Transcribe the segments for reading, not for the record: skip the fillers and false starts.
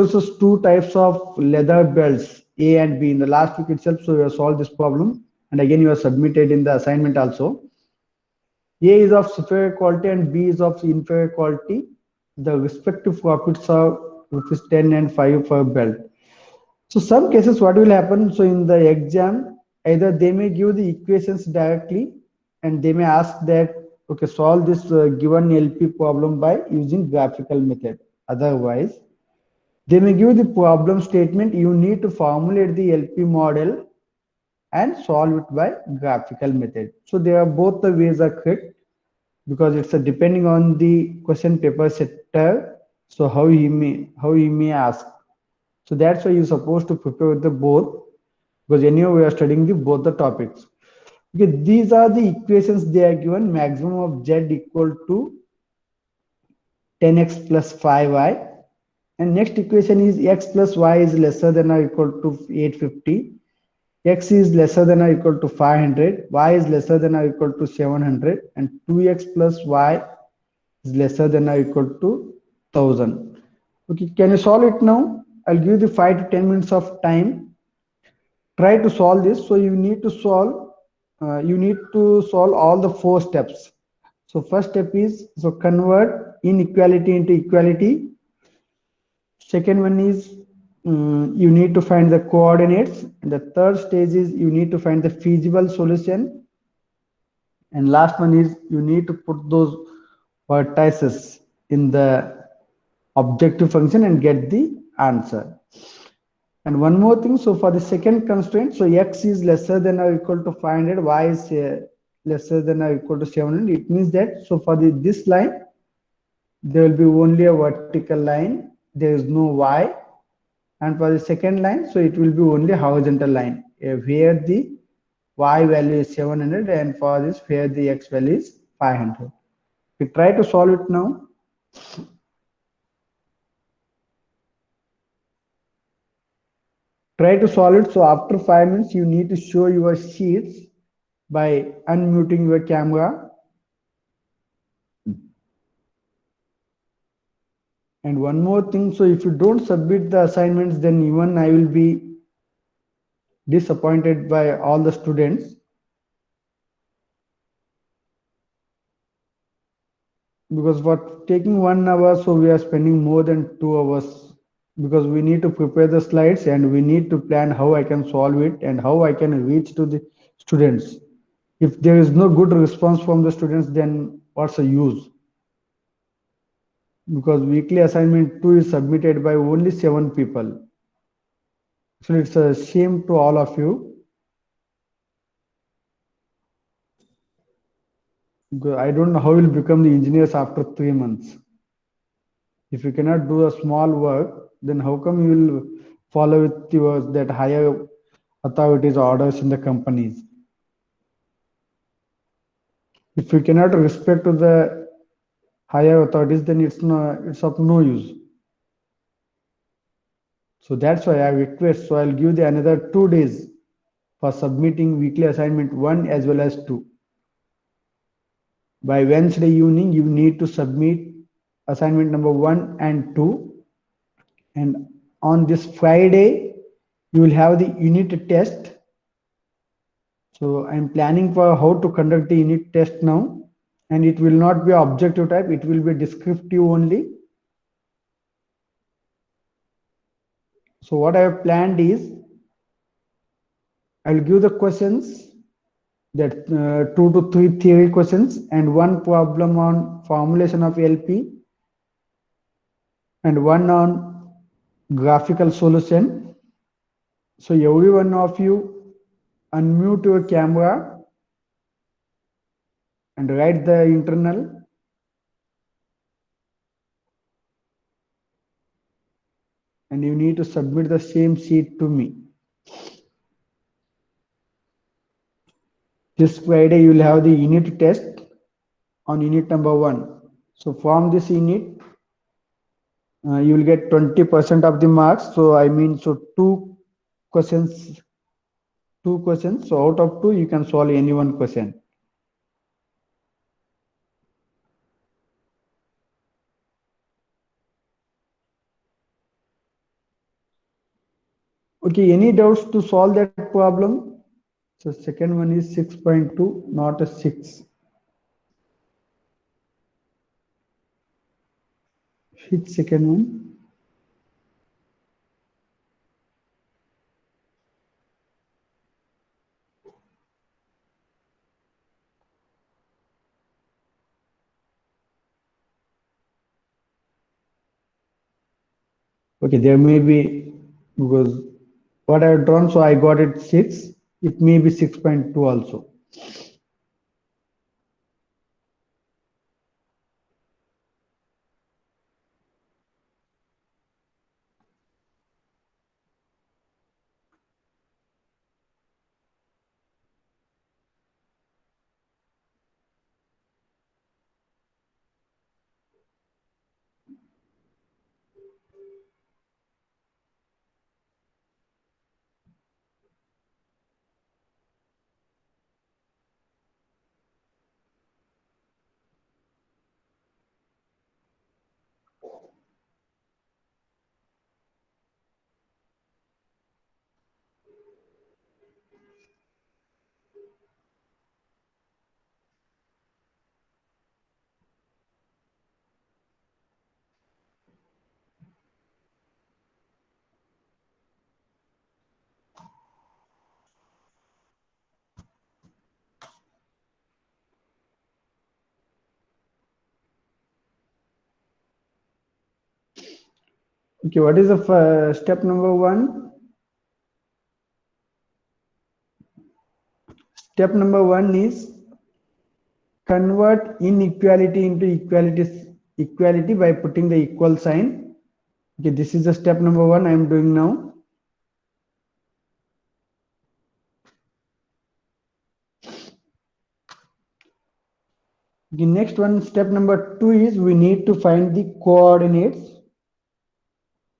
Also two types of leather belts, A and B, in the last week itself. So you have solved this problem, and again you have submitted in the assignment also. A is of superior quality and B is of inferior quality. The respective profits are rupees 10 and 5 per belt. So some cases what will happen, so in the exam, either they may give the equations directly and they may ask that, okay, solve this given LP problem by using graphical method. Otherwise, they may give the problem statement, you need to formulate the LP model and solve it by graphical method. So they are both the ways are correct because it's a depending on the question paper setter. So how he may ask. So that's why you're supposed to prepare the both because anyway we are studying the both the topics. Okay, these are the equations they are given. Maximum of z equal to 10x plus 5y. And next equation is x plus y is lesser than or equal to 850. X is lesser than or equal to 500. Y is lesser than or equal to 700. And 2x plus y is lesser than or equal to 1000. Okay, can you solve it now? I'll give you the 5 to 10 minutes of time. Try to solve this. So you need to solve all the four steps. So first step is, so convert inequality into equality. Second one is, you need to find the coordinates. And the third stage is you need to find the feasible solution. And last one is you need to put those vertices in the objective function and get the answer. And one more thing, so for the second constraint, so x is lesser than or equal to 500, y is lesser than or equal to 700. It means that, so for this line, there will be only a vertical line, there is no y. And for the second line, so it will be only horizontal line, where the y value is 700 and for this where the x value is 500. We try to solve it now. Try to solve it. So after 5 minutes, you need to show your sheets by unmuting your camera. And one more thing, so if you don't submit the assignments, then even I will be disappointed by all the students. Because for taking 1 hour, so we are spending more than 2 hours because we need to prepare the slides and we need to plan how I can solve it and how I can reach to the students. If there is no good response from the students, then what's the use? Because weekly assignment 2 is submitted by only 7 people. So it's a shame to all of you. Because I don't know how you'll become the engineers after 3 months. If you cannot do a small work, then how come you will follow with your that higher authorities orders in the companies? If you cannot respect to the higher authorities, then it's of no use. So that's why I request. So I'll give the another 2 days for submitting weekly assignment 1 as well as 2. By Wednesday evening, you need to submit assignment number 1 and 2. And on this Friday, you will have the unit test. So I'm planning for how to conduct the unit test now. And it will not be objective type, it will be descriptive only. So what I have planned is, I'll give the questions that 2 to 3 theory questions and one problem on formulation of LP and one on graphical solution. So every one of you unmute your camera and write the internal. And you need to submit the same sheet to me. This Friday you will have the unit test on unit number 1. So from this unit, you will get 20% of the marks. So I mean, so questions, two questions. So out of 2, you can solve any one question. Okay, any doubts to solve that problem? So second one is 6.2, not a 6. Which second one? Okay, there may be, because what I have drawn, so I got it 6. It may be 6.2 also. Okay, what is the step number 1? Step number 1 is convert inequality into equality by putting the equal sign. Okay, this is the step number 1 I am doing now. The next one, step number 2, is we need to find the coordinates.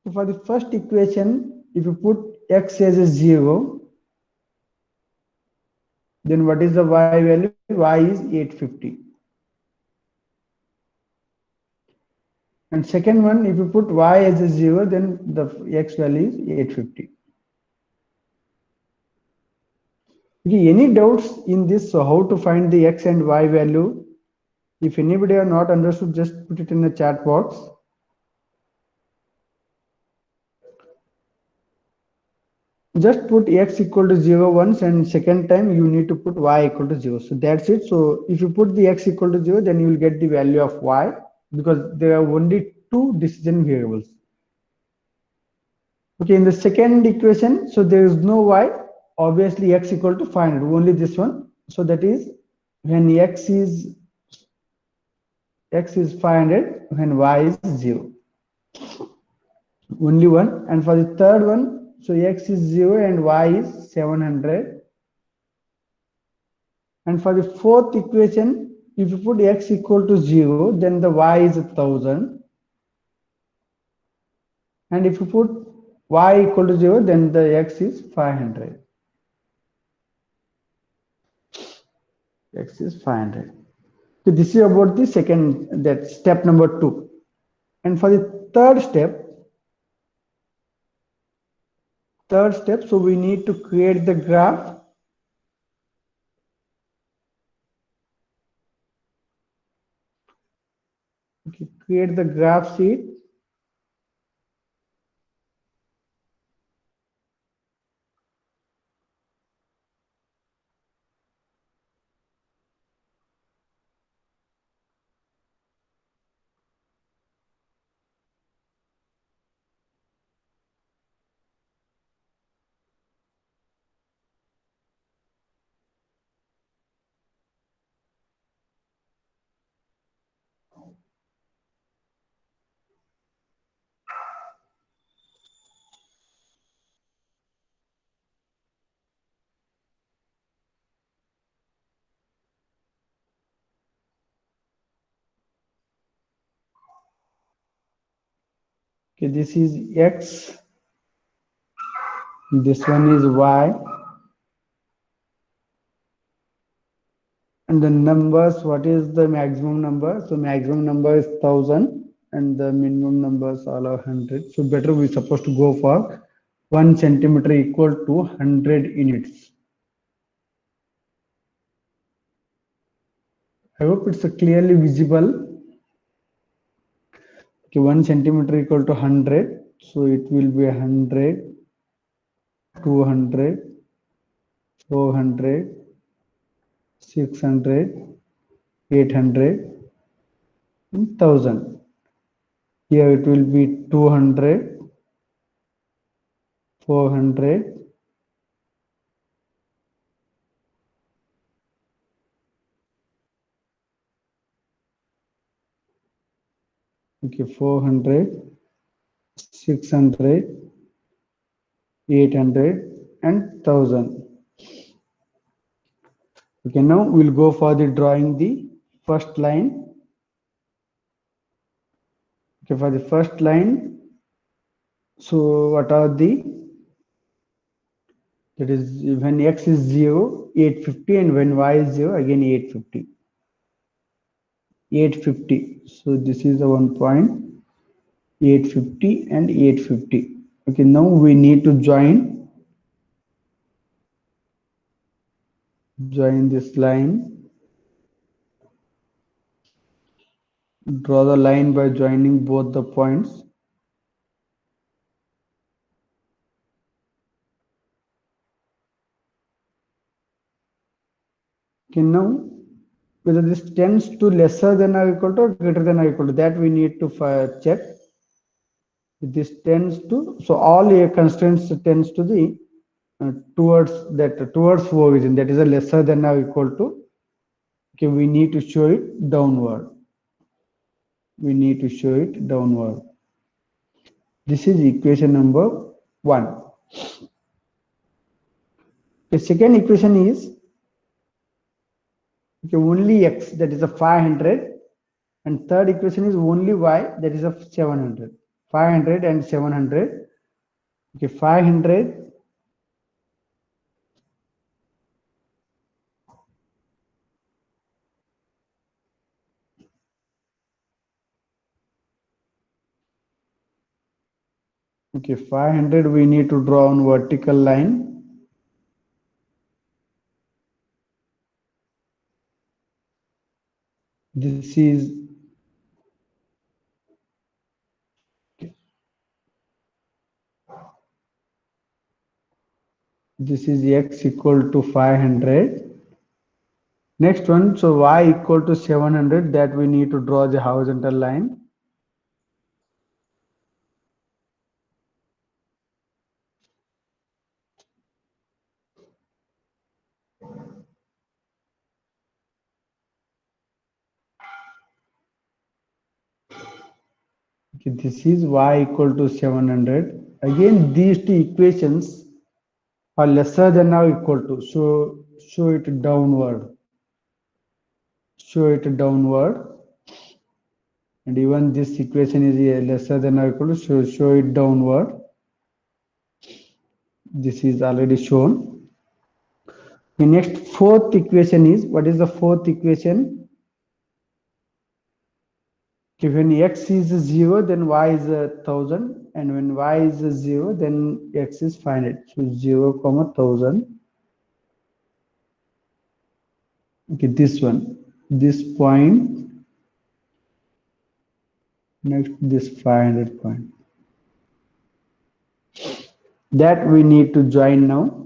So for the first equation, if you put x as a 0, then what is the y value? Y is 850. And second one, if you put y as a 0, then the x value is 850. Okay, any doubts in this? So how to find the x and y value? If anybody have not understood, just put it in the chat box. Just put x equal to 0 once, and second time you need to put y equal to 0. So that's it. So if you put the x equal to 0, then you will get the value of y, because there are only two decision variables. Okay, in the second equation, so there is no y, obviously x equal to 500, only this one. So that is when x is 500, when y is 0. Only one. And for the third one, so x is 0 and y is 700. And for the fourth equation, if you put x equal to 0, then the y is 1000. And if you put y equal to 0, then the x is 500. X is 500. So this is about the second, that step number 2. And for the third step, so we need to create the graph. Okay, create the graph sheet. Okay, this is x, this one is y, and the numbers, what is the maximum number? So maximum number is 1000 and the minimum numbers are 100. So better we supposed to go for 1 centimeter equal to 100 units. I hope it's clearly visible. Okay, 1 centimeter equal to 100. So it will be 100, 200, 400, 600, 800, and 1000. Here it will be 200, 400, okay, 400, 600, 800, and 1000. Okay, now we'll go for the drawing the first line. Okay, for the first line, so what are the, that is when x is 0, 850, and when y is 0, again 850. 850. So this is the 1 point, 850 and 850. Okay, now we need to join this line. Draw the line by joining both the points. Okay, now whether this tends to lesser than or equal to or greater than or equal to, that we need to check. If this tends to, so all a constraints tends to the towards origin, that is a lesser than or equal to. Okay, we need to show it downward. We need to show it downward. This is equation number 1. The second equation is, okay, only x, that is a 500, and third equation is only y, that is a 700. 500 and 700. Okay, 500. Okay, 500 we need to draw on vertical line. This is x equal to 500. Next one, so y equal to 700, that we need to draw the horizontal line. Okay, this is y equal to 700. Again, these two equations are lesser than or equal to, so show it downward. Show it downward. And even this equation is lesser than or equal to, so show it downward. This is already shown. The next fourth equation is, what is the fourth equation? When x is 0, then y is 1000, and when y is 0, then x is 500. So 0, 1000. Okay, this one, this point, next this 500 point. That we need to join now.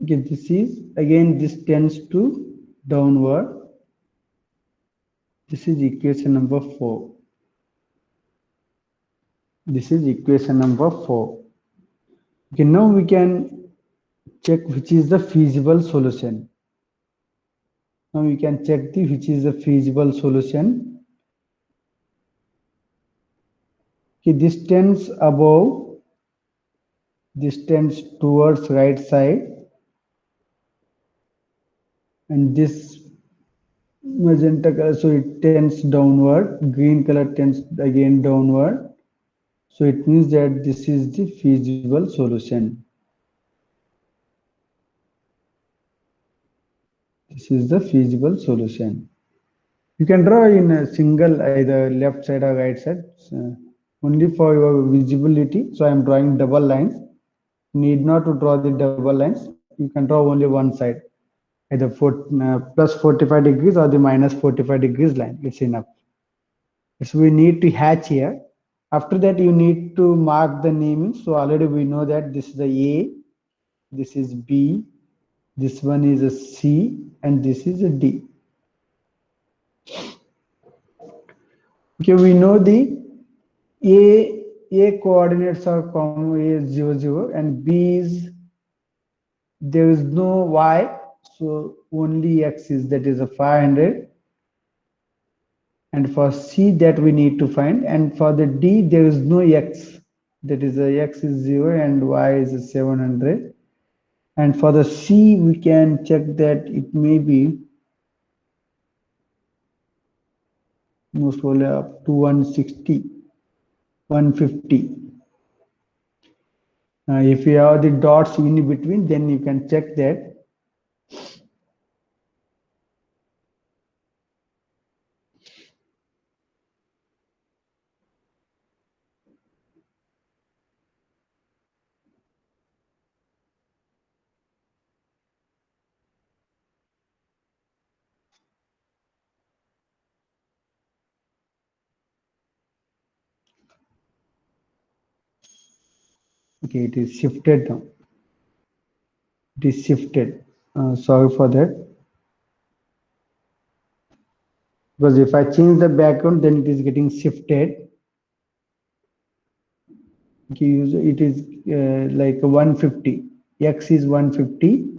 Okay, this is, again, this tends to downward. This is equation number 4. This is equation number 4. Okay, now we can check which is the feasible solution. Now we can check which is the feasible solution. Okay, this tends above this tends towards right side, and this magenta color, so it tends downward. Green color tends again downward. So it means that this is the feasible solution. This is the feasible solution. You can draw in a single, either left side or right side, only for your visibility. So I am drawing double lines. Need not to draw the double lines. You can draw only one side, either plus 45 degrees or the minus 45 degrees line. It's enough. So we need to hatch here. After that, you need to mark the naming. So already we know that this is the A, this is B, this one is a C, and this is a D. Okay, we know the A coordinates are common, A is 0, 0, and B is, there is no Y, so only X is, that is a 500. And for C that we need to find, and for the D there is no X, that is a X is 0 and Y is 700. And for the C we can check that it may be most probably up to 160, 150. If you have the dots in between, then you can check that. Okay, it is shifted now. It is shifted. Sorry for that. Because if I change the background, then it is getting shifted. Okay, it is like 150. X is 150.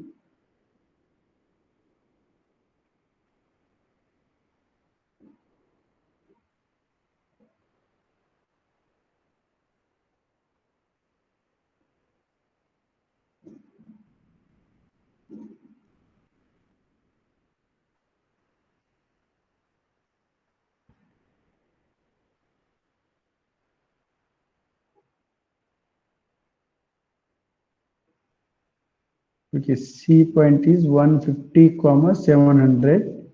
Okay, C point is 150, 700.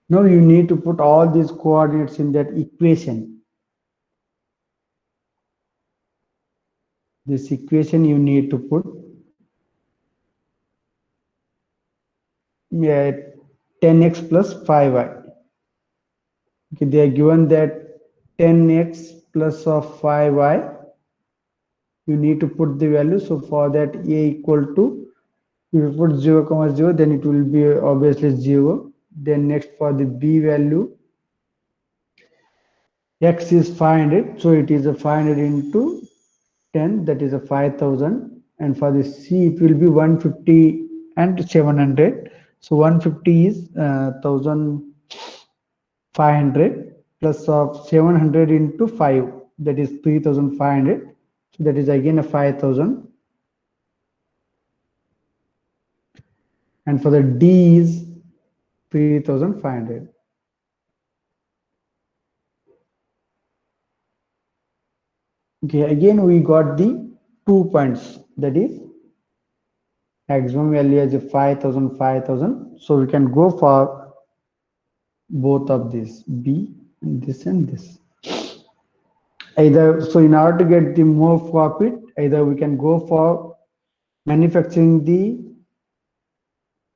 Now you need to put all these coordinates in that equation. This equation you need to put 10x plus 5y. Okay, they are given that 10x plus of 5y. You need to put the value. So for that a equal to, if you put 0, 0, then it will be obviously 0. Then next for the b value, x is 500, so it is a 500 into 10, that is a 5000. And for the c it will be 150 and 700. So 150 is 1500 plus of 700 into 5, that is 3500. So that is again a 5000. And for the d is 3500. Okay, again we got the 2 points, that is maximum value is 5000, 5000. So we can go for both of these, B and this. Either, so in order to get the more profit, either we can go for manufacturing the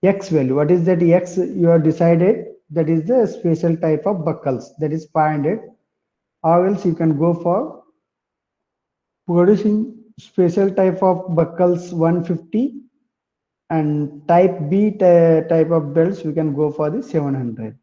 X value. What is that X you have decided? That is the special type of buckles, that is 500. Or else you can go for producing special type of buckles 150, and type B type of belts we can go for the 700.